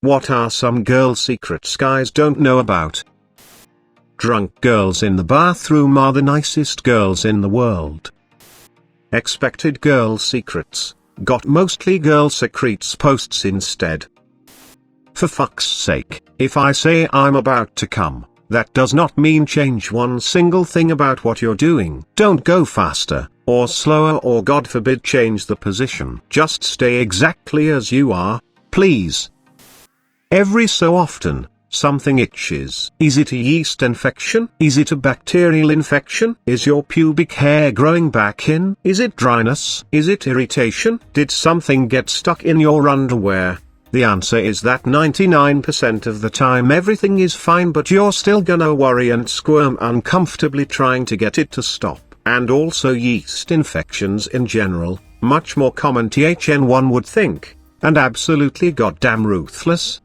What are some girl secrets guys don't know about? Drunk girls in the bathroom are the nicest girls in the world. Expected girl secrets. Got mostly girl secrets posts instead. For fuck's sake, if I say I'm about to come, that does not mean change one single thing about what you're doing. Don't go faster, or slower, or God forbid change the position. Just stay exactly as you are, please. Every so often, something itches. Is it a yeast infection? Is it a bacterial infection? Is your pubic hair growing back in? Is it dryness? Is it irritation? Did something get stuck in your underwear? The answer is that 99% of the time everything is fine, but you're still gonna worry and squirm uncomfortably trying to get it to stop. And also yeast infections in general, much more common than one would think, and absolutely goddamn ruthless.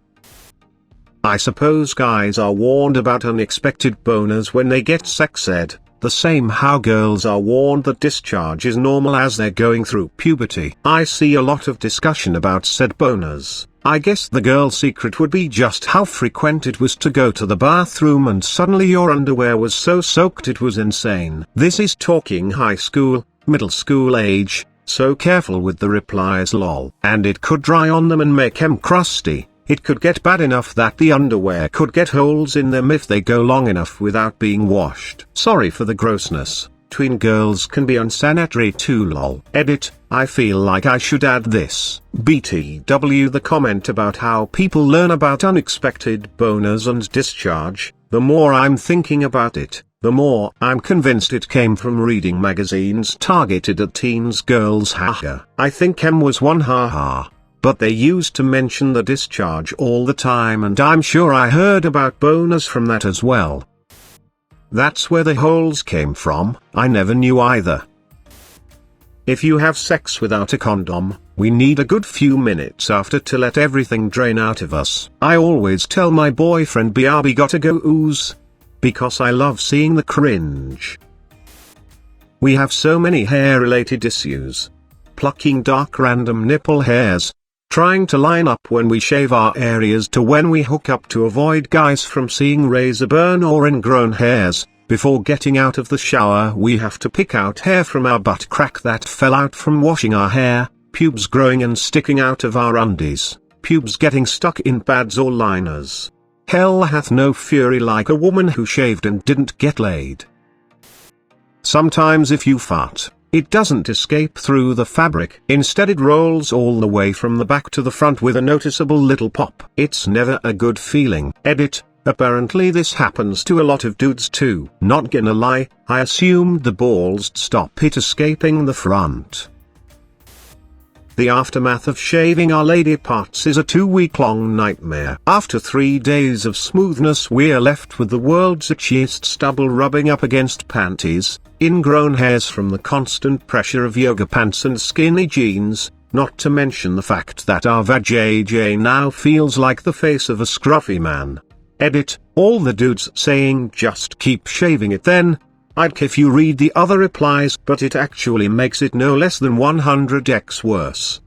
I suppose guys are warned about unexpected boners when they get sex ed, the same how girls are warned that discharge is normal as they're going through puberty. I see a lot of discussion about said boners. I guess the girl secret would be just how frequent it was to go to the bathroom and suddenly your underwear was so soaked it was insane. This is talking high school, middle school age, so careful with the replies lol. And it could dry on them and make them crusty. It could get bad enough that the underwear could get holes in them if they go long enough without being washed. Sorry for the grossness. Tween girls can be unsanitary too lol. Edit, I feel like I should add this. BTW the comment about how people learn about unexpected boners and discharge, the more I'm thinking about it, the more I'm convinced it came from reading magazines targeted at teens girls haha. I think M was one haha. But they used to mention the discharge all the time and I'm sure I heard about boners from that as well. That's where the holes came from. I never knew either. If you have sex without a condom, we need a good few minutes after to let everything drain out of us. I always tell my boyfriend BRB gotta go ooze. Because I love seeing the cringe. We have so many hair-related issues. Plucking dark random nipple hairs. Trying to line up when we shave our areas to when we hook up to avoid guys from seeing razor burn or ingrown hairs. Before getting out of the shower we have to pick out hair from our butt crack that fell out from washing our hair, pubes growing and sticking out of our undies, pubes getting stuck in pads or liners. Hell hath no fury like a woman who shaved and didn't get laid. Sometimes if you fart, it doesn't escape through the fabric. Instead it rolls all the way from the back to the front with a noticeable little pop. It's never a good feeling. Edit, apparently this happens to a lot of dudes too. Not gonna lie, I assumed the balls stop it escaping the front. The aftermath of shaving our lady parts is a 2-week-long nightmare. After 3 days of smoothness we're left with the world's itchiest stubble rubbing up against panties, ingrown hairs from the constant pressure of yoga pants and skinny jeans, not to mention the fact that our vajayjay now feels like the face of a scruffy man. Edit, all the dudes saying just keep shaving it then. I'd if you read the other replies, but it actually makes it no less than 100x worse.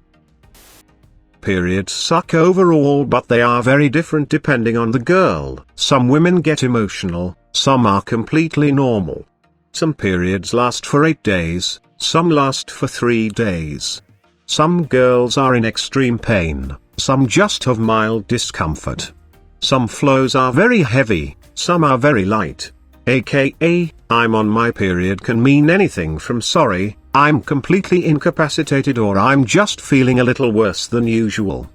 Periods suck overall, but they are very different depending on the girl. Some women get emotional, some are completely normal. Some periods last for 8 days, some last for 3 days. Some girls are in extreme pain, some just have mild discomfort. Some flows are very heavy, some are very light. AKA, I'm on my period can mean anything from sorry, I'm completely incapacitated or I'm just feeling a little worse than usual.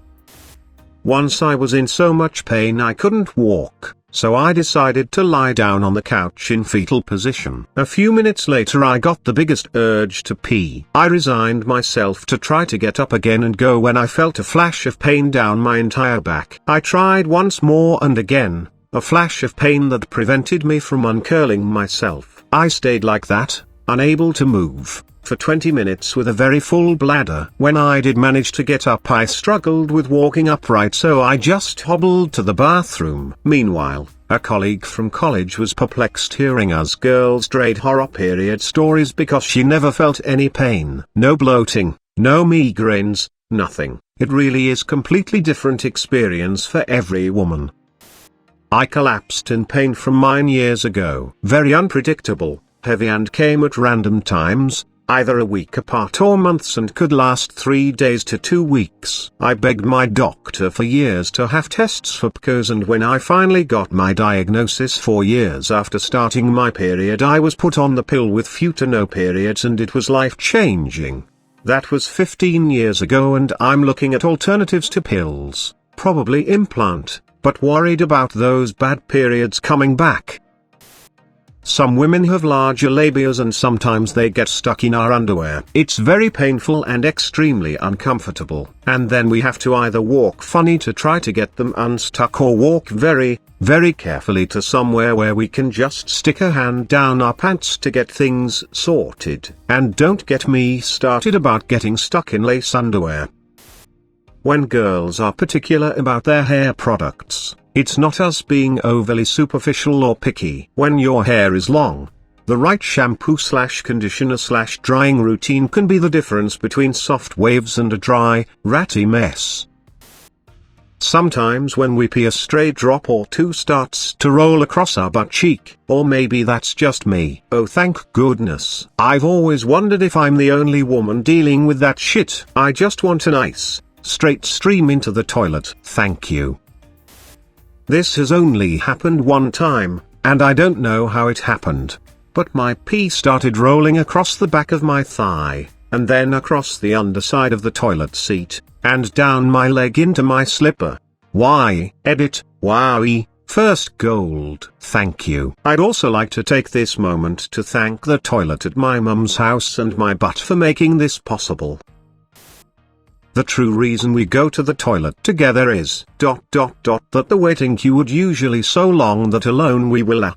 Once I was in so much pain I couldn't walk, so I decided to lie down on the couch in fetal position. A few minutes later I got the biggest urge to pee. I resigned myself to try to get up again and go when I felt a flash of pain down my entire back. I tried once more and again. A flash of pain that prevented me from uncurling myself. I stayed like that, unable to move, for 20 minutes with a very full bladder. When I did manage to get up I struggled with walking upright, so I just hobbled to the bathroom. Meanwhile, a colleague from college was perplexed hearing us girls trade horror period stories because she never felt any pain. No bloating, no migraines, nothing. It really is completely different experience for every woman. I collapsed in pain from mine years ago. Very unpredictable, heavy and came at random times, either a week apart or months, and could last 3 days to 2 weeks. I begged my doctor for years to have tests for PCOS, and when I finally got my diagnosis 4 years after starting my period, I was put on the pill with few to no periods, and it was life-changing. That was 15 years ago, and I'm looking at alternatives to pills, probably implant, but worried about those bad periods coming back. Some women have larger labias and sometimes they get stuck in our underwear. It's very painful and extremely uncomfortable. And then we have to either walk funny to try to get them unstuck, or walk very, very carefully to somewhere where we can just stick a hand down our pants to get things sorted. And don't get me started about getting stuck in lace underwear. When girls are particular about their hair products, it's not us being overly superficial or picky. When your hair is long, the right shampoo/conditioner/drying routine can be the difference between soft waves and a dry, ratty mess. Sometimes when we pee, a stray drop or two starts to roll across our butt cheek, or maybe that's just me. Oh, thank goodness. I've always wondered if I'm the only woman dealing with that shit. I just want a nice, straight stream into the toilet. Thank you. This has only happened one time, and I don't know how it happened, but my pee started rolling across the back of my thigh, and then across the underside of the toilet seat, and down my leg into my slipper. Why, edit, wowie, first gold. Thank you. I'd also like to take this moment to thank the toilet at my mum's house and my butt for making this possible. The true reason we go to the toilet together is ... that the waiting queue would usually so long that alone we will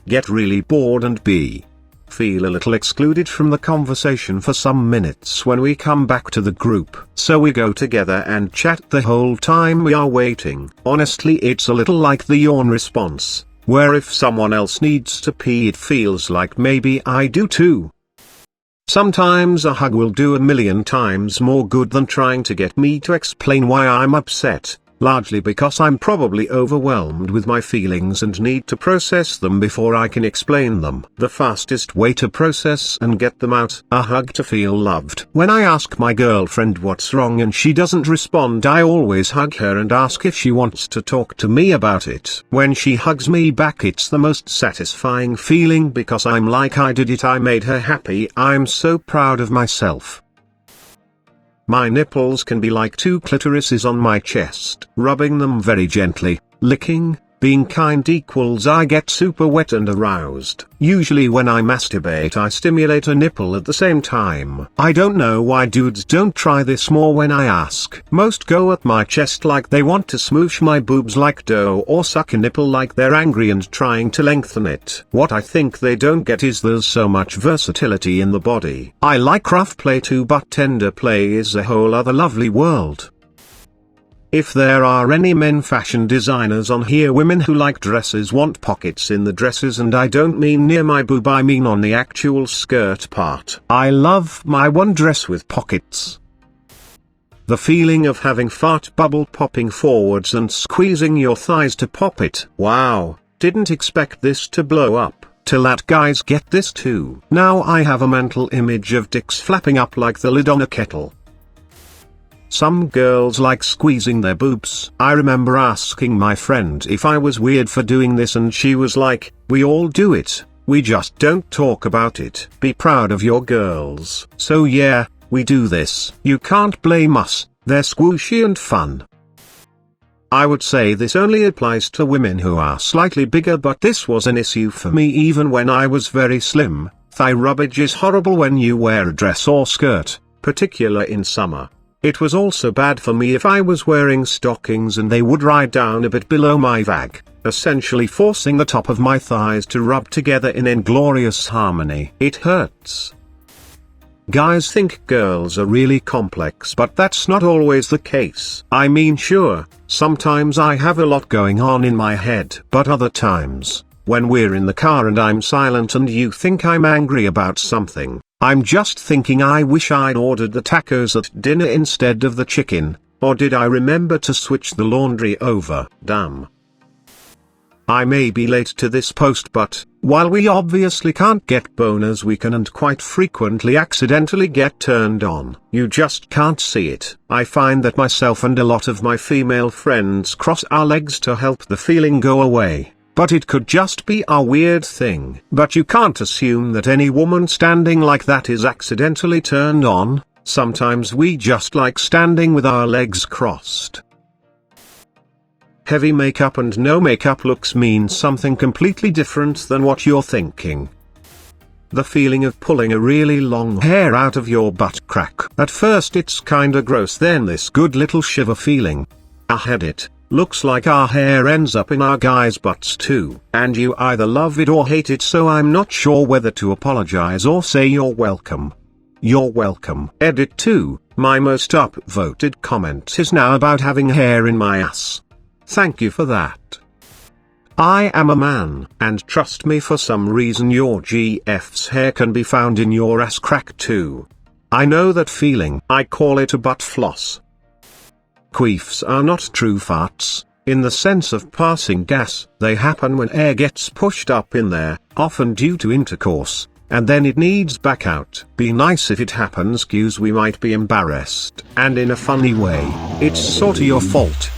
get really bored and feel a little excluded from the conversation for some minutes when we come back to the group. So we go together and chat the whole time we are waiting. Honestly, it's a little like the yawn response, where if someone else needs to pee, it feels like maybe I do too. Sometimes a hug will do 1,000,000 times more good than trying to get me to explain why I'm upset, largely because I'm probably overwhelmed with my feelings and need to process them before I can explain them. The fastest way to process and get them out: a hug to feel loved. When I ask my girlfriend what's wrong and she doesn't respond, I always hug her and ask if she wants to talk to me about it. When she hugs me back, it's the most satisfying feeling because I'm like, I did it, I made her happy, I'm so proud of myself. My nipples can be like 2 clitorises on my chest. Rubbing them very gently, licking, being kind equals I get super wet and aroused. Usually when I masturbate, I stimulate a nipple at the same time. I don't know why dudes don't try this more when I ask. Most go at my chest like they want to smoosh my boobs like dough, or suck a nipple like they're angry and trying to lengthen it. What I think they don't get is there's so much versatility in the body. I like rough play too, but tender play is a whole other lovely world. If there are any men fashion designers on here, women who like dresses want pockets in the dresses, and I don't mean near my boob, I mean on the actual skirt part. I love my one dress with pockets. The feeling of having fart bubble popping forwards and squeezing your thighs to pop it. Wow, didn't expect this to blow up. Till that guys get this too. Now I have a mental image of dicks flapping up like the lid on a kettle. Some girls like squeezing their boobs. I remember asking my friend if I was weird for doing this, and she was like, we all do it, we just don't talk about it. Be proud of your girls. So yeah, we do this. You can't blame us, they're squishy and fun. I would say this only applies to women who are slightly bigger, but this was an issue for me even when I was very slim. Thigh rubbage is horrible when you wear a dress or skirt, particularly in summer. It was also bad for me if I was wearing stockings and they would ride down a bit below my vag, essentially forcing the top of my thighs to rub together in inglorious harmony. It hurts. Guys think girls are really complex, but that's not always the case. I mean, sure, sometimes I have a lot going on in my head, but other times, when we're in the car and I'm silent and you think I'm angry about something, I'm just thinking I wish I'd ordered the tacos at dinner instead of the chicken. Or did I remember to switch the laundry over? Damn. I may be late to this post, but while we obviously can't get boners, we can and quite frequently accidentally get turned on. You just can't see it. I find that myself and a lot of my female friends cross our legs to help the feeling go away, but it could just be our weird thing. But you can't assume that any woman standing like that is accidentally turned on. Sometimes we just like standing with our legs crossed. Heavy makeup and no makeup looks mean something completely different than what you're thinking. The feeling of pulling a really long hair out of your butt crack. At first it's kinda gross, then this good little shiver feeling. I had it. Looks like our hair ends up in our guys' butts too. And you either love it or hate it, so I'm not sure whether to apologize or say you're welcome. You're welcome. Edit 2. My most upvoted comment is now about having hair in my ass. Thank you for that. I am a man, and trust me, for some reason your GF's hair can be found in your ass crack too. I know that feeling. I call it a butt floss. Queefs are not true farts, in the sense of passing gas. They happen when air gets pushed up in there, often due to intercourse, and then it needs back out. Be nice if it happens, 'cause we might be embarrassed, and in a funny way, it's sorta your fault.